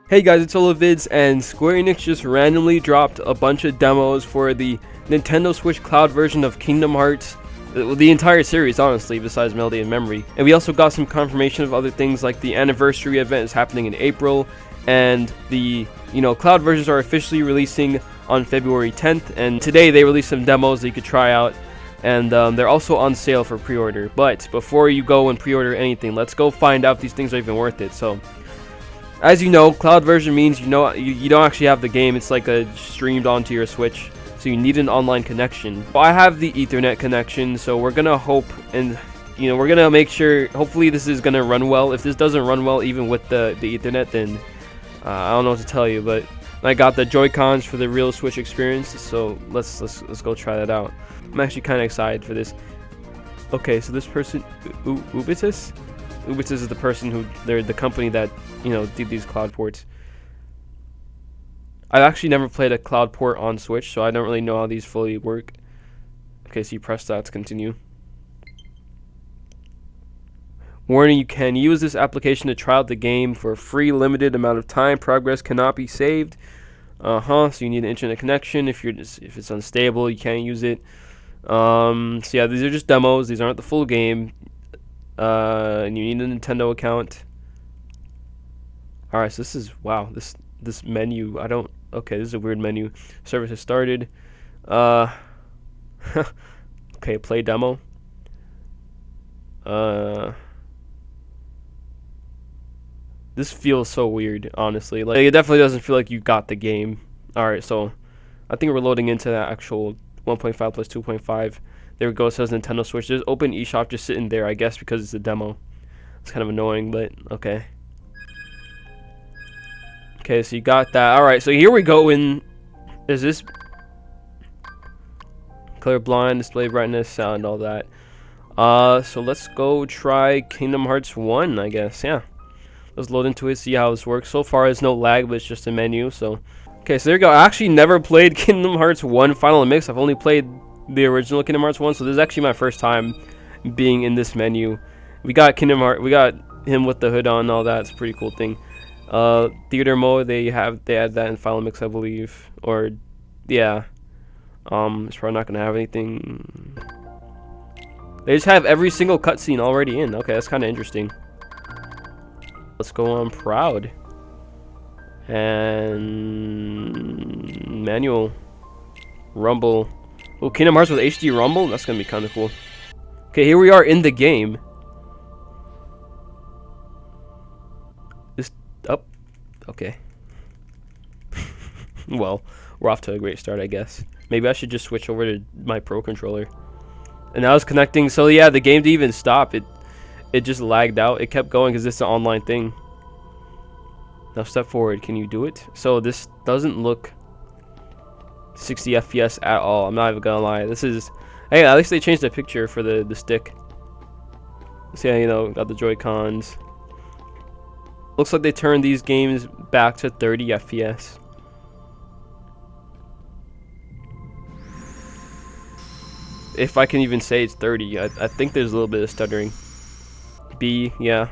Hey guys, it's Oluvids, and Square Enix just randomly dropped a bunch of demos for the Nintendo Switch Cloud version of Kingdom Hearts, the entire series honestly, besides Melody and Memory. And we also got some confirmation of other things, like the anniversary event is happening in April, and the cloud versions are officially releasing on February 10th, and today they released some demos that you could try out, and they're also on sale for pre-order. But before you go and pre-order anything, let's go find out if these things are even worth it. So as you know, cloud version means you don't actually have the game. It's like streamed onto your Switch, so you need an online connection. Well, I have the Ethernet connection, so we're gonna hope, and we're gonna make sure. Hopefully, this is gonna run well. If this doesn't run well, even with the Ethernet, then I don't know what to tell you. But I got the Joy-Cons for the real Switch experience, so let's go try that out. I'm actually kind of excited for this. Okay, so this person, Oluvids is the person who, they're the company that did these cloud ports. I've actually never played a cloud port on Switch, so I don't really know how these fully work. Okay, so you press that to continue. Warning, you can use this application to try out the game for a free limited amount of time. Progress cannot be saved. So you need an internet connection. If it's unstable, you can't use it. So yeah, these are just demos. These aren't the full game. And you need a Nintendo account. Alright, so this is, wow, this menu, okay, this is a weird menu. Service has started. Okay, play demo. This feels so weird, honestly. Like, it definitely doesn't feel like you got the game. Alright, so I think we're loading into that actual 1.5 plus 2.5. There we go, it says Nintendo Switch. There's open eShop just sitting there, I guess, because it's a demo. It's kind of annoying, but okay. Okay, so you got that. Alright, so here we go in... Is this... Color blind, display brightness, sound, all that. So let's go try Kingdom Hearts 1, I guess, yeah. Let's load into it, see how this works. So far, there's no lag, but it's just a menu, so... Okay, so there we go. I actually never played Kingdom Hearts 1 Final Mix. I've only played the original Kingdom Hearts 1, so this is actually my first time being in this menu. We got we got him with the hood on and all that. It's a pretty cool thing. Theater mode, they add that in Final Mix, I believe, or yeah. It's probably not gonna have anything. They just have every single cutscene already in. Okay, that's kind of interesting. Let's go on Proud and manual rumble. Oh, Kingdom Hearts with HD rumble. That's gonna be kind of cool. Okay, here we are in the game. Up. Okay. Well, we're off to a great start, I guess. Maybe I should just switch over to my Pro controller. And now it's connecting. So yeah, the game didn't even stop. It just lagged out. It kept going because it's an online thing. Now step forward. Can you do it? So this doesn't look 60 FPS at all. I'm not even gonna lie. This is... Hey, at least they changed the picture for the stick. So yeah, got the Joy-Cons. Looks like they turned these games back to 30 FPS. If I can even say it's 30, I think there's a little bit of stuttering. B, yeah.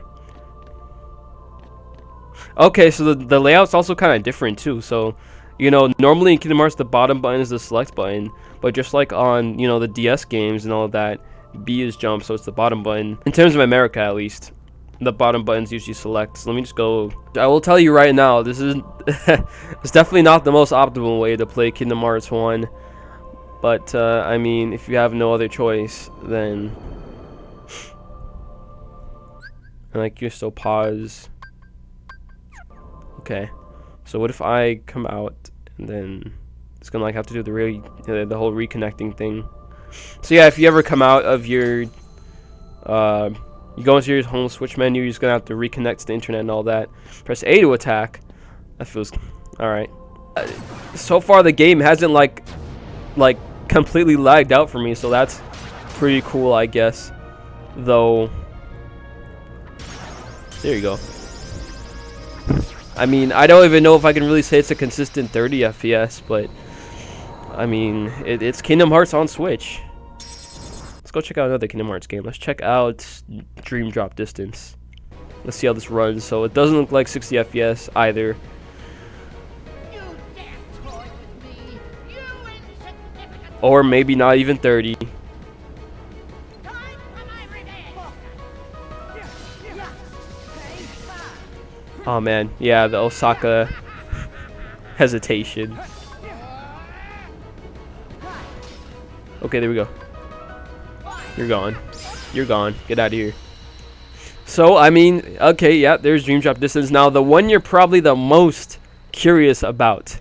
Okay, so the layout's also kind of different too. So, normally in Kingdom Hearts, the bottom button is the select button, but just like on, the DS games and all of that, B is jump, so it's the bottom button. In terms of America, at least, the bottom buttons usually select. So let me just go. I will tell you right now, this is it's definitely not the most optimal way to play Kingdom Hearts 1. But I mean, if you have no other choice, then and you still pause. Okay, so what if I come out and then it's gonna have to do the whole reconnecting thing. So yeah, if you ever come out of your you go into your home Switch menu, you're just gonna have to reconnect to the internet and all that. Press A to attack. That feels alright. So far the game hasn't like completely lagged out for me, so that's pretty cool, I guess. Though there you go. I mean, I don't even know if I can really say it's a consistent 30 FPS, but I mean, it's Kingdom Hearts on Switch. Let's go check out another Kingdom Hearts game. Let's check out Dream Drop Distance. Let's see how this runs. So it doesn't look like 60 FPS either. Or maybe not even 30. Oh man, yeah, the Osaka hesitation. Okay, there we go. You're gone. You're gone. Get out of here. So, I mean, okay, yeah, there's Dream Drop Distance. Now, the one you're probably the most curious about.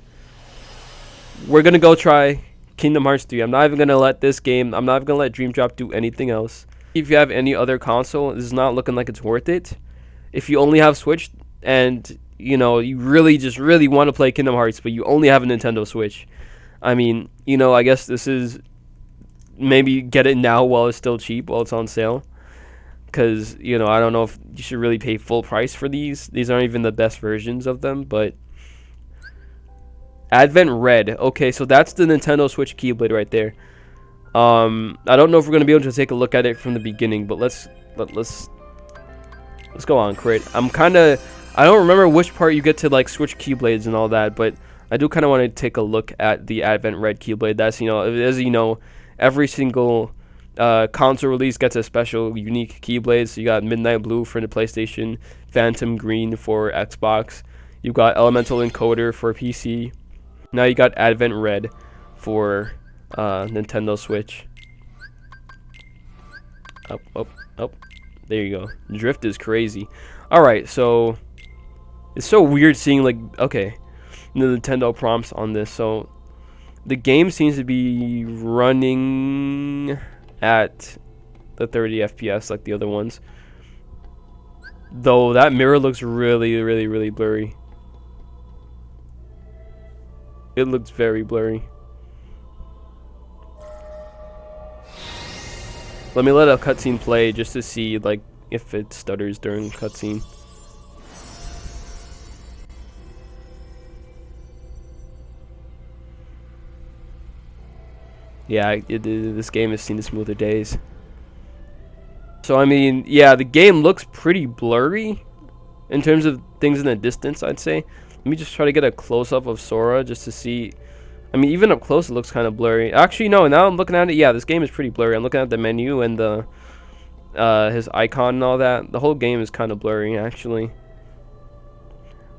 We're going to go try Kingdom Hearts 3. I'm not even going to let this game, I'm not even going to let Dream Drop do anything else. If you have any other console, this is not looking like it's worth it. If you only have Switch and, you know, you really want to play Kingdom Hearts, but you only have a Nintendo Switch. I mean, you know, I guess this is, maybe get it now while it's still cheap, while it's on sale. Because, you know, I don't know if you should really pay full price for these. These aren't even the best versions of them, but... Advent Red. Okay, so that's the Nintendo Switch Keyblade right there. I don't know if we're going to be able to take a look at it from the beginning, but let's go on, Crit. I don't remember which part you get to, like, switch Keyblades and all that, but I do kind of want to take a look at the Advent Red Keyblade. That's, you know, as you know, every single console release gets a special unique Keyblade. So you got Midnight Blue for the PlayStation, Phantom Green for Xbox, you got Elemental Encoder for PC, now you got Advent Red for Nintendo Switch. Up. There you go. Drift is crazy. Alright, so it's so weird seeing, like, okay, the Nintendo prompts on this. So the game seems to be running at the 30 FPS like the other ones. Though that mirror looks really blurry. It looks very blurry. Let me let a cutscene play just to see, like, if it stutters during cutscene. Yeah, this game has seen the smoother days. So, I mean, yeah, the game looks pretty blurry in terms of things in the distance, I'd say. Let me just try to get a close-up of Sora just to see. I mean, even up close, it looks kind of blurry. Actually, no, now I'm looking at it. Yeah, this game is pretty blurry. I'm looking at the menu and the his icon and all that. The whole game is kind of blurry, actually.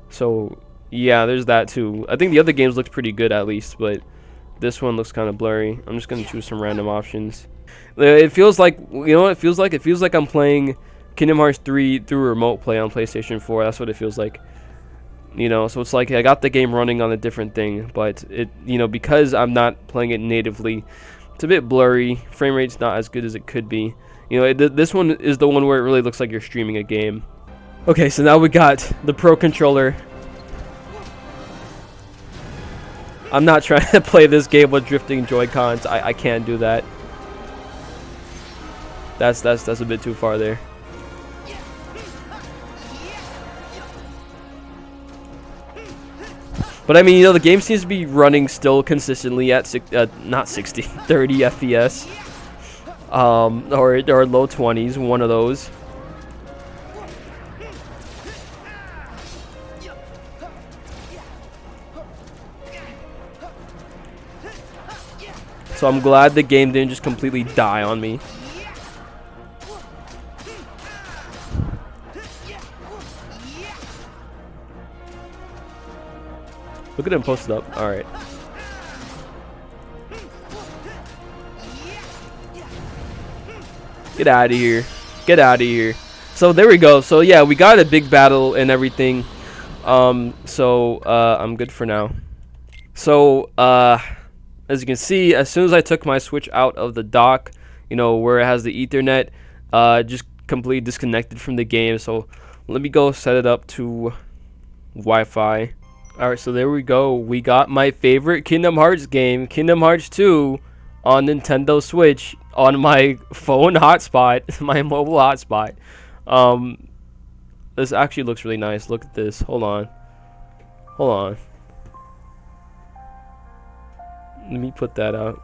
So, yeah, there's that, too. I think the other games looked pretty good, at least, but this one looks kind of blurry. I'm just going to choose some random options. It feels like, you know what it feels like? It feels like I'm playing Kingdom Hearts 3 through remote play on PlayStation 4. That's what it feels like. You know, so it's like I got the game running on a different thing, but it, you know, because I'm not playing it natively, it's a bit blurry. Frame rate's not as good as it could be. You know, this one is the one where it really looks like you're streaming a game. Okay, so now we got the Pro Controller. I'm not trying to play this game with drifting Joy-Cons. I can't do that. That's a bit too far there. But I mean, you know, the game seems to be running still consistently at not 60, 30 FPS, or low 20s, one of those. So I'm glad the game didn't just completely die on me. Look at him posted up. Alright. Get out of here. Get out of here. So there we go. So yeah, we got a big battle and everything. I'm good for now. So, as you can see, as soon as I took my Switch out of the dock, you know, where it has the Ethernet, just completely disconnected from the game. So let me go set it up to Wi-Fi. Alright, so there we go. We got my favorite Kingdom Hearts game, Kingdom Hearts 2, on Nintendo Switch on my phone hotspot, my mobile hotspot. This actually looks really nice. Look at this. Hold on. Hold on. Let me put that out.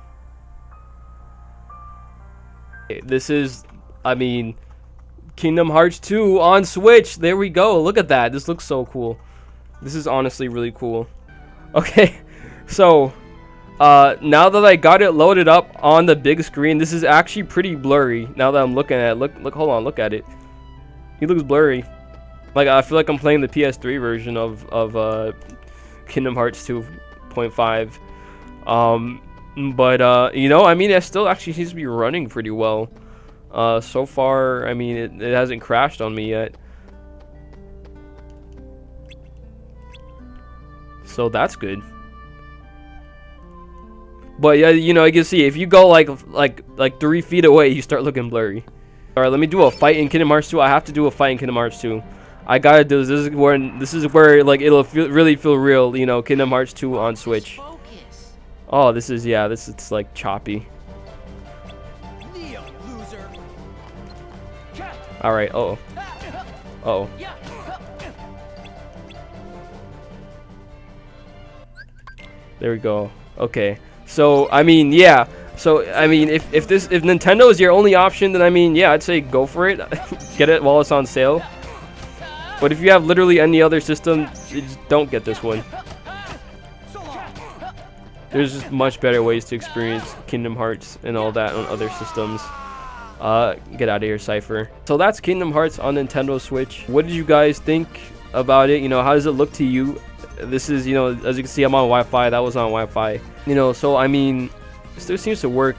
This is, I mean, Kingdom Hearts 2 on Switch. There we go. Look at that. This looks so cool. This is honestly really cool. Okay, so Now that I got it loaded up on the big screen, this is actually pretty blurry. Now that I'm looking at it, look, hold on, look at it. He looks blurry. Like, I feel like I'm playing the PS3 version of Kingdom Hearts 2.5. But you know, I mean, it still actually seems to be running pretty well. So far, I mean, it hasn't crashed on me yet. So that's good. But yeah, you know, you can see if you go like 3 feet away, you start looking blurry. All right, let me do a fight in Kingdom Hearts 2. I have to do a fight in Kingdom Hearts 2. I gotta do this. This is where like it'll really feel real. You know, Kingdom Hearts 2 on Switch. Oh, this is, yeah, it's like choppy. All right. Uh oh. There we go. Okay. So I mean, yeah. So I mean, if Nintendo is your only option, then I mean, yeah, I'd say go for it. Get it while it's on sale. But if you have literally any other system, just don't get this one. There's just much better ways to experience Kingdom Hearts and all that on other systems. Get out of here, Cypher. So that's Kingdom Hearts on Nintendo Switch. What did you guys think about it? You know, how does it look to you? This is, you know, as you can see, I'm on Wi-Fi. That was on Wi-Fi. You know, so I mean, it still seems to work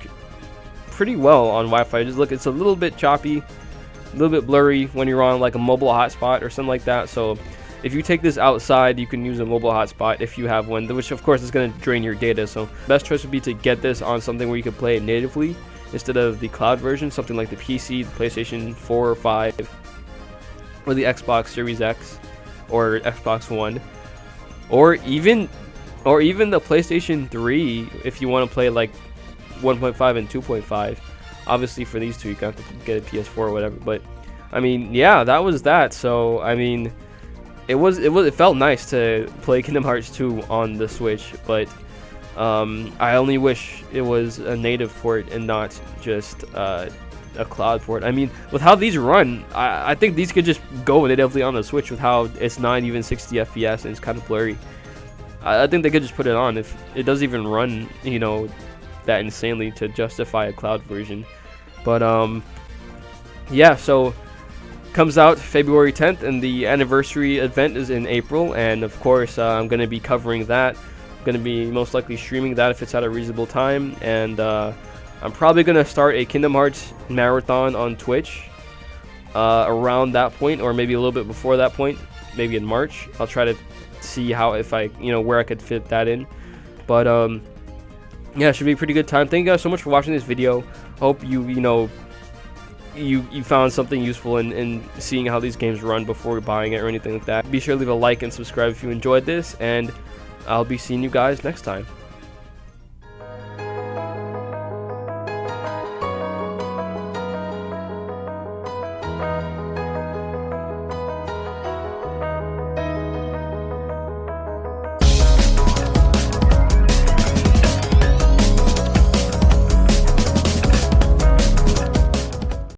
pretty well on Wi-Fi. Just look, it's a little bit choppy, a little bit blurry when you're on like a mobile hotspot or something like that. So if you take this outside, you can use a mobile hotspot if you have one, which of course is going to drain your data. So best choice would be to get this on something where you can play it natively instead of the cloud version, something like the PC, the PlayStation 4 or 5, or the Xbox Series X or Xbox One, or even the PlayStation 3 if you want to play like 1.5 and 2.5. Obviously for these two you have to get a PS4 or whatever, but I mean, yeah, that was that. So I mean, it felt nice to play Kingdom Hearts 2 on the Switch, but I only wish it was a native port and not just a cloud port. I mean, with how these run, I think these could just go natively on the Switch with how it's not even 60 FPS and it's kind of blurry. I think they could just put it on if it doesn't even run, you know, that insanely to justify a cloud version. But yeah, so comes out February 10th, and the anniversary event is in April, and of course I'm going to be covering that. I'm going to be most likely streaming that if it's at a reasonable time, and I'm probably going to start a Kingdom Hearts marathon on Twitch around that point, or maybe a little bit before that point, maybe in March. I'll try to see how, if I, you know, where I could fit that in. But yeah, it should be a pretty good time. Thank you guys so much for watching this video. Hope you know, you found something useful in seeing how these games run before buying it or anything like that. Be sure to leave a like and subscribe if you enjoyed this, and I'll be seeing you guys next time.